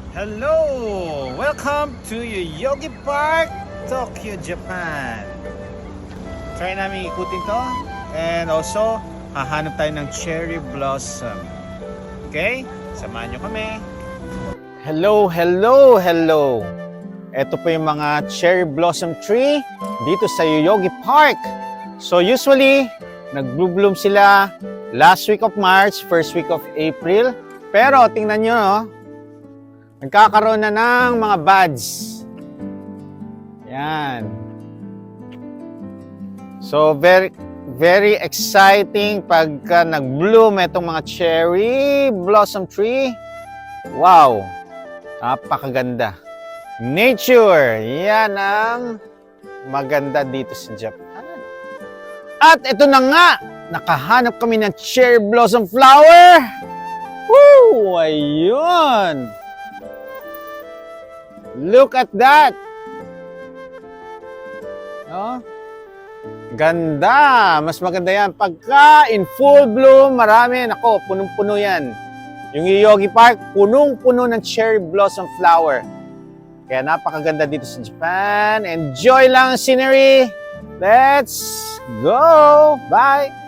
Hello! Welcome to Yoyogi Park, Tokyo, Japan. Try namin ikutin to. And also, hahanap tayo ng cherry blossom. Okay? Samahan nyo kami. Hello, hello, hello! Ito po yung mga cherry blossom tree dito sa Yoyogi Park. So usually, nag-bloom sila last week of March, first week of April. Pero tingnan nyo, no? Nagkakaroon na ng mga buds. Yan. So very exciting pagka nag-bloom itong mga cherry blossom tree. Wow! Napakaganda. Nature! Yan ang maganda dito sa Japan. At ito na nga! Nakahanap kami ng cherry blossom flower! Woo! Ayun! Look at that! Oh, ganda! Mas maganda yan. Pagka in full bloom, marami. Nako, punong-puno yan. Yung Yoyogi Park, punong-puno ng cherry blossom flower. Kaya napakaganda dito sa Japan. Enjoy lang ang scenery. Let's go! Bye!